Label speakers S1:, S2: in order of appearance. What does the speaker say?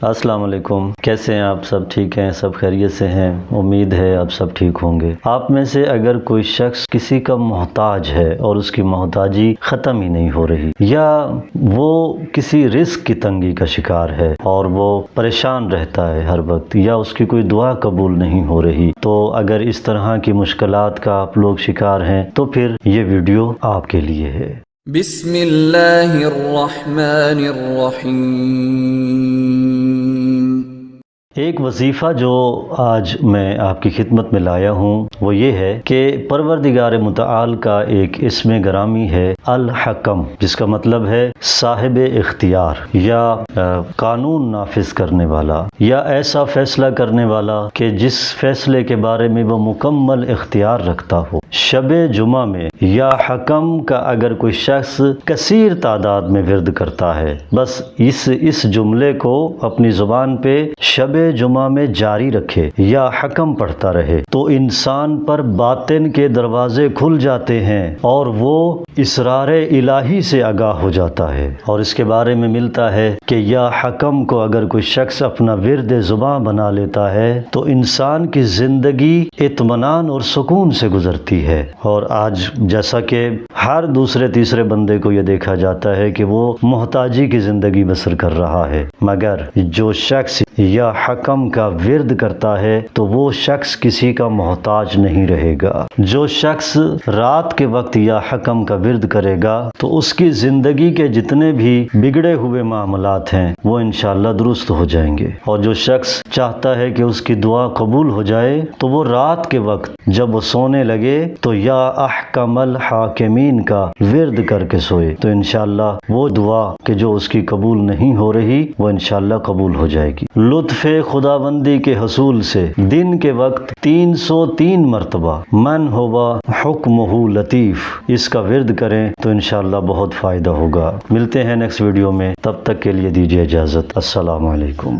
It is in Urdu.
S1: السلام علیکم، کیسے ہیں آپ؟ سب ٹھیک ہیں؟ سب خیریت سے ہیں؟ امید ہے آپ سب ٹھیک ہوں گے۔ آپ میں سے اگر کوئی شخص کسی کا محتاج ہے اور اس کی محتاجی ختم ہی نہیں ہو رہی، یا وہ کسی رزق کی تنگی کا شکار ہے اور وہ پریشان رہتا ہے ہر وقت، یا اس کی کوئی دعا قبول نہیں ہو رہی، تو اگر اس طرح کی مشکلات کا آپ لوگ شکار ہیں تو پھر یہ ویڈیو آپ کے لیے ہے۔
S2: بسم اللہ الرحمن الرحیم۔
S1: ایک وظیفہ جو آج میں آپ کی خدمت میں لایا ہوں وہ یہ ہے کہ پروردگار متعال کا ایک اسم گرامی ہے الحکم، جس کا مطلب ہے صاحب اختیار، یا قانون نافذ کرنے والا، یا ایسا فیصلہ کرنے والا کہ جس فیصلے کے بارے میں وہ مکمل اختیار رکھتا ہو۔ شب جمعہ میں یا حکم کا اگر کوئی شخص کثیر تعداد میں ورد کرتا ہے، بس اس جملے کو اپنی زبان پہ شب جمعہ میں جاری رکھے یا حکم پڑھتا رہے، تو انسان پر باطن کے دروازے کھل جاتے ہیں اور وہ اسرار الہی سے آگاہ ہو جاتا ہے۔ اور اس کے بارے میں ملتا ہے کہ یا حکم کو اگر کوئی شخص اپنا ورد زبان بنا لیتا ہے تو انسان کی زندگی اطمینان اور سکون سے گزرتی ہے۔ اور آج جیسا کہ ہر دوسرے تیسرے بندے کو یہ دیکھا جاتا ہے کہ وہ محتاجی کی زندگی بسر کر رہا ہے، مگر جو شخص یا حکم کا ورد کرتا ہے تو وہ شخص کسی کا محتاج نہیں رہے گا۔ جو شخص رات کے وقت یا حکم کا ورد کرے گا تو اس کی زندگی کے جتنے بھی بگڑے ہوئے معاملات ہیں وہ انشاءاللہ درست ہو جائیں گے۔ اور جو شخص چاہتا ہے کہ اس کی دعا قبول ہو جائے تو وہ رات کے وقت جب وہ سونے لگے تو یا احکم الحاکمین کا ورد کر کے سوئے، تو انشاءاللہ وہ دعا کہ جو اس کی قبول نہیں ہو رہی وہ انشاءاللہ قبول ہو جائے گی۔ لطف خداوندی کے حصول سے دن کے وقت 303 مرتبہ من ہوا حکمہ لطیف اس کا ورد کریں تو انشاءاللہ بہت فائدہ ہوگا۔ ملتے ہیں نیکسٹ ویڈیو میں، تب تک کے لیے دیجیے اجازت۔ السلام علیکم۔